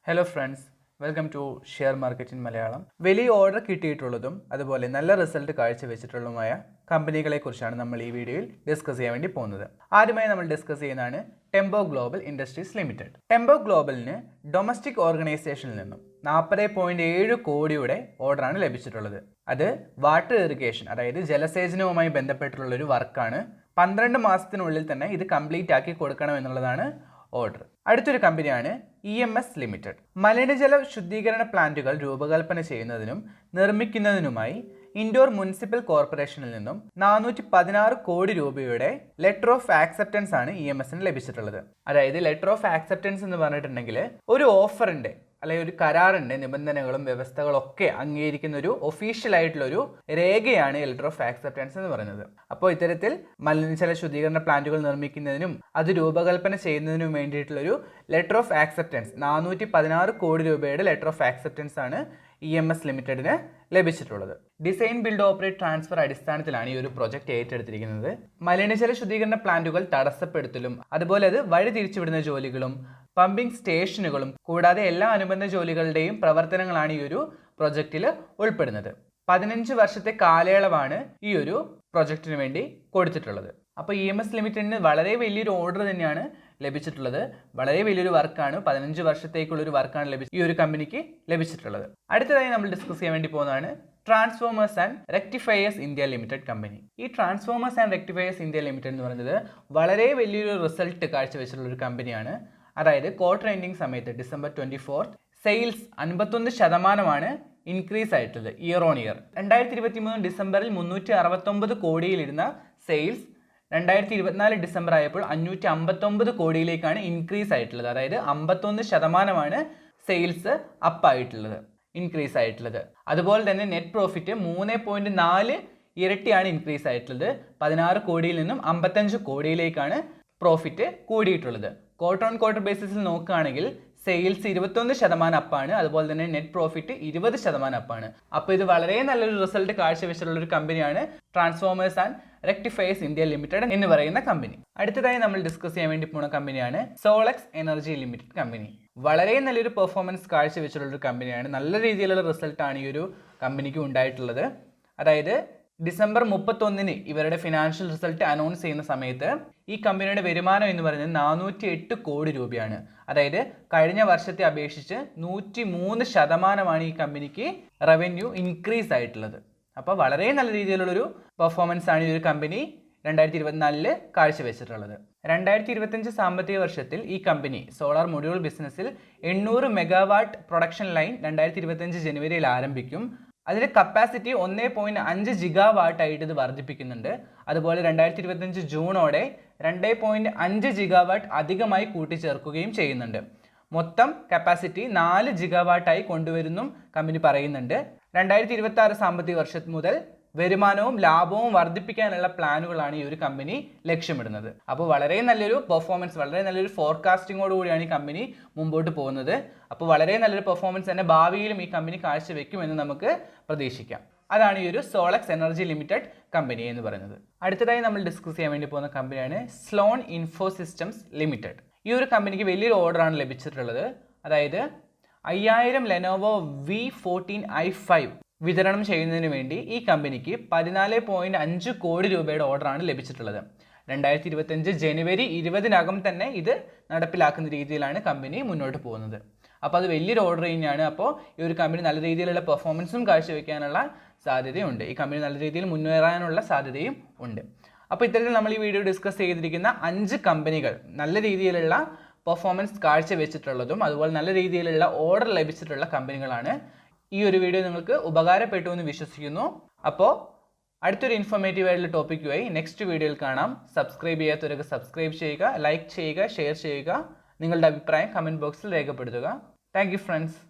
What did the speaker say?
Hello friends, welcome to share market in Malayalam. വലിയ order കിട്ടിയിട്ടുള്ളതും അതുപോലെ നല്ല റിസൾട്ട് കാഴ്ചവെച്ചിട്ടുള്ളതുമായ കമ്പനികളെ കുറിച്ചാണ് നമ്മൾ ഈ വീഡിയോയിൽ ഡിസ്കസ് ചെയ്യാൻ വേണ്ടി പോകുന്നത്. ആദ്യമായി നമ്മൾ ഡിസ്കസ് ചെയ്യുന്നതാണ് Tempo Global Industries Limited. Tempo ഗ്ലോബലിന് ഡൊമസ്റ്റിക് ഓർഗനൈസേഷനിൽ നിന്നും 40.7 കോടിയുടെ ഓർഡറാണ് ലഭിച്ചിട്ടുള്ളത്. അത് വാട്ടർ ഇറിഗേഷൻ, അതായത് ജലസേചനവുമായി ബന്ധപ്പെട്ടുള്ള ഒരു വർക്കാണ്. 12 മാസത്തിനുള്ളിൽ തന്നെ ഇത് കംപ്ലീറ്റ് ആക്കി കൊടുക്കണം എന്നുള്ളതാണ് ഓർഡർ. അടുത്തൊരു കമ്പനിയാണ് EMS ലിമിറ്റഡ്. മലിനജല ശുദ്ധീകരണ പ്ലാന്റുകൾ രൂപകൽപ്പന ചെയ്യുന്നതിനും നിർമ്മിക്കുന്നതിനുമായി ഇൻഡോർ മുനിസിപ്പൽ കോർപ്പറേഷനിൽ നിന്നും 416 കോടി രൂപയുടെ ലെറ്റർ ഓഫ് ആക്സെപ്റ്റൻസ് ആണ് EMSന് ലഭിച്ചിട്ടുള്ളത്. അതായത് ലെറ്റർ ഓഫ് ആക്സെപ്റ്റൻസ് എന്ന് പറഞ്ഞിട്ടുണ്ടെങ്കിൽ ഒരു ഓഫറിന്റെ അല്ലെങ്കിൽ ഒരു കരാറിന്റെ നിബന്ധനകളും വ്യവസ്ഥകളൊക്കെ അംഗീകരിക്കുന്ന ഒരു ഒഫീഷ്യൽ ആയിട്ടുള്ള ഒരു രേഖയാണ് ലെറ്റർ ഓഫ് ആക്സെപ്റ്റൻസ് എന്ന് പറയുന്നത്. അപ്പോൾ ഇത്തരത്തിൽ മലിനജല ശുദ്ധീകരണ പ്ലാന്റുകൾ നിർമ്മിക്കുന്നതിനും അത് രൂപകൽപ്പന ചെയ്യുന്നതിനും വേണ്ടിയിട്ടുള്ള ഒരു ലെറ്റർ ഓഫ് ആക്സെപ്റ്റൻസ് 416 കോടി രൂപയുടെ ലെറ്റർ ഓഫ് ആക്സെപ്റ്റൻസ് ആണ് EMS ലിമിറ്റഡിന് ലഭിച്ചിട്ടുള്ളത്. ഡിസൈൻ ബിൽഡ് ഓപ്പറേറ്റ് ട്രാൻസ്ഫർ അടിസ്ഥാനത്തിലാണ് ഈ ഒരു പ്രൊജക്ട് ഏറ്റെടുത്തിരിക്കുന്നത്. മലിനജല ശുദ്ധീകരണ പ്ലാന്റുകൾ തടസ്സപ്പെടുത്തലും അതുപോലെ അത് വഴി തിരിച്ചുവിടുന്ന ജോലികളും പമ്പിംഗ് സ്റ്റേഷനുകളും കൂടാതെ എല്ലാ അനുബന്ധ ജോലികളുടെയും പ്രവർത്തനങ്ങളാണ് ഈ ഒരു പ്രൊജക്റ്റിൽ ഉൾപ്പെടുന്നത്. 15 വർഷത്തെ കാലയളവാണ് ഈ ഒരു പ്രൊജക്റ്റിന് വേണ്ടി കൊടുത്തിട്ടുള്ളത്. അപ്പോൾ EMS ലിമിറ്റഡിന് വളരെ വലിയൊരു ഓർഡർ തന്നെയാണ് ലഭിച്ചിട്ടുള്ളത്. വളരെ വലിയൊരു വർക്കാണ്, 15 വർഷത്തേക്കുള്ള ഒരു വർക്കാണ് ഈ ഒരു കമ്പനിക്ക് ലഭിച്ചിട്ടുള്ളത്. അടുത്തതായി നമ്മൾ ഡിസ്കസ് ചെയ്യാൻ വേണ്ടി പോകുന്നതാണ് Transformers and Rectifiers India Limited company. ഈ Transformers and Rectifiers India Limited എന്ന് പറയുന്നത് വളരെ വലിയൊരു റിസൾട്ട് കാഴ്ചവെച്ചിട്ടുള്ള ഒരു കമ്പനിയാണ്. അതായത് ക്വാർട്ടർ എൻഡിങ് സമയത്ത് December 24 സെയിൽസ് 51% ഇൻക്രീസ് ആയിട്ടുള്ളത് ഇയർ ഓൺ ഇയർ. 2023 ഡിസംബറിൽ 369 കോടിയിലിരുന്ന സെയിൽസ് 2024 ഡിസംബർ ആയപ്പോൾ 559 കോടിയിലേക്കാണ് ഇൻക്രീസ് ആയിട്ടുള്ളത്. അതായത് 51% സെയിൽസ് അപ്പ് ആയിട്ടുള്ളത്, ഇൻക്രീസ് ആയിട്ടുള്ളത്. അതുപോലെ തന്നെ നെറ്റ് പ്രോഫിറ്റ് 3.4 ഇരട്ടിയാണ് ഇൻക്രീസ് ആയിട്ടുള്ളത്. 16 കോടിയിൽ നിന്നും 55 കോടിയിലേക്കാണ് പ്രോഫിറ്റ് കൂടിയിട്ടുള്ളത്. ക്വാർട്ടർ ഓൺ ക്വാർട്ടർ ബേസിസിൽ നോക്കുകയാണെങ്കിൽ സെയിൽസ് 21% അപ്പാണ്, അതുപോലെ തന്നെ നെറ്റ് പ്രോഫിറ്റ് 20% അപ്പാണ്. അപ്പോൾ ഇത് വളരെ നല്ലൊരു റിസൾട്ട് കാഴ്ചവെച്ചിട്ടുള്ള ഒരു കമ്പനിയാണ് transformers and Rectifiers India Limited എന്ന് പറയുന്ന കമ്പനി. അടുത്തതായി നമ്മൾ ഡിസ്കസ് ചെയ്യാൻ വേണ്ടി പോകുന്ന കമ്പനിയാണ് സോളക്സ് എനർജി ലിമിറ്റഡ് കമ്പനി. വളരെ നല്ലൊരു പെർഫോമൻസ് കാഴ്ചവെച്ചിട്ടുള്ള ഒരു കമ്പനിയാണ്. നല്ല രീതിയിലുള്ള റിസൾട്ടാണ് ഈ ഒരു കമ്പനിക്ക് ഉണ്ടായിട്ടുള്ളത്. അതായത് December 31 ഇവരുടെ ഫിനാൻഷ്യൽ റിസൾട്ട് അനൗൺസ് ചെയ്യുന്ന സമയത്ത് ഈ കമ്പനിയുടെ വരുമാനം എന്ന് പറയുന്നത് 408 കോടി രൂപയാണ്. അതായത് കഴിഞ്ഞ വർഷത്തെ അപേക്ഷിച്ച് 103% ഈ കമ്പനിക്ക് റവന്യൂ ഇൻക്രീസ് ആയിട്ടുള്ളത്. അപ്പോൾ വളരെ നല്ല രീതിയിലുള്ളൊരു പെർഫോമൻസ് ആണ് ഈ ഒരു കമ്പനി 2024 കാഴ്ചവെച്ചിട്ടുള്ളത്. 2025 സാമ്പത്തിക വർഷത്തിൽ ഈ കമ്പനി സോളാർ മൊഡ്യൂൾ ബിസിനസ്സിൽ 800 മെഗാവാട്ട് പ്രൊഡക്ഷൻ ലൈൻ 2025 ജനുവരിയിൽ ആരംഭിക്കും. അതിൻ്റെ കപ്പാസിറ്റി 1.5 ജിഗാവാട്ട് ആയിട്ട് ഇത് വർദ്ധിപ്പിക്കുന്നുണ്ട്. അതുപോലെ 2025 ജൂണോടെ 2.5 ജിഗാവാട്ട് അധികമായി കൂട്ടിച്ചേർക്കുകയും ചെയ്യുന്നുണ്ട്. മൊത്തം കപ്പാസിറ്റി 4 ജിഗാവാട്ടായി കൊണ്ടുവരുന്നും കമ്പനി പറയുന്നുണ്ട്. 2026 സാമ്പത്തിക വർഷം മുതൽ വരുമാനവും ലാഭവും വർദ്ധിപ്പിക്കാനുള്ള പ്ലാനുകളാണ് ഈ ഒരു കമ്പനി ലക്ഷ്യമിടുന്നത്. അപ്പോൾ വളരെ നല്ലൊരു പെർഫോമൻസ്, വളരെ നല്ലൊരു ഫോർകാസ്റ്റിങ്ങോട് കൂടിയാണ് ഈ കമ്പനി മുമ്പോട്ട് പോകുന്നത്. അപ്പോൾ വളരെ നല്ലൊരു പെർഫോമൻസ് തന്നെ ഭാവിയിലും ഈ കമ്പനി കാഴ്ചവെക്കുമെന്ന് നമുക്ക് പ്രതീക്ഷിക്കാം. അതാണ് ഈ ഒരു സോളക്സ് എനർജി ലിമിറ്റഡ് കമ്പനി എന്ന് പറയുന്നത്. അടുത്തതായി നമ്മൾ ഡിസ്കസ് ചെയ്യാൻ വേണ്ടി പോകുന്ന കമ്പനിയാണ് സ്ലോൺ ഇൻഫോ സിസ്റ്റംസ് ലിമിറ്റഡ്. ഈ ഒരു കമ്പനിക്ക് വലിയൊരു ഓർഡറാണ് ലഭിച്ചിട്ടുള്ളത്. അതായത് 5000 ലെനോവോ V14i5 വിതരണം ചെയ്യുന്നതിന് വേണ്ടി ഈ കമ്പനിക്ക് 14.5 കോടി രൂപയുടെ ഓർഡറാണ് ലഭിച്ചിട്ടുള്ളത്. 2025 ജനുവരി 20 തന്നെ ഇത് നടപ്പിലാക്കുന്ന രീതിയിലാണ് കമ്പനി മുന്നോട്ട് പോകുന്നത്. അപ്പോൾ അത് വലിയൊരു ഓർഡർ തന്നെയാണ്. അപ്പോൾ ഈ ഒരു കമ്പനി നല്ല രീതിയിലുള്ള പെർഫോമൻസും കാഴ്ചവെക്കാനുള്ള സാധ്യതയുണ്ട്. ഈ കമ്പനി നല്ല രീതിയിൽ മുന്നേറാനുള്ള സാധ്യതയും ഉണ്ട്. അപ്പോൾ ഇത്തരത്തിൽ നമ്മൾ ഈ വീഡിയോ ഡിസ്കസ് ചെയ്തിരിക്കുന്ന 5 കമ്പനികൾ നല്ല രീതിയിലുള്ള പെർഫോമൻസ് കാഴ്ചവെച്ചിട്ടുള്ളതും അതുപോലെ നല്ല രീതിയിലുള്ള ഓർഡർ ലഭിച്ചിട്ടുള്ള കമ്പനികളാണ്. ഈ ഒരു വീഡിയോ നിങ്ങൾക്ക് ഉപകാരപ്പെട്ടു എന്ന് വിശ്വസിക്കുന്നു. അപ്പോൾ അടുത്തൊരു ഇൻഫോർമേറ്റീവ് ആയിട്ടുള്ള ടോപ്പിക്കുമായി നെക്സ്റ്റ് വീഡിയോയിൽ കാണാം. സബ്സ്ക്രൈബ് ചെയ്യാത്തവരൊക്കെ സബ്സ്ക്രൈബ് ചെയ്യുക, ലൈക്ക് ചെയ്യുക, ഷെയർ ചെയ്യുക. നിങ്ങളുടെ അഭിപ്രായം കമൻറ്റ് ബോക്സിൽ രേഖപ്പെടുത്തുക. Thank you friends.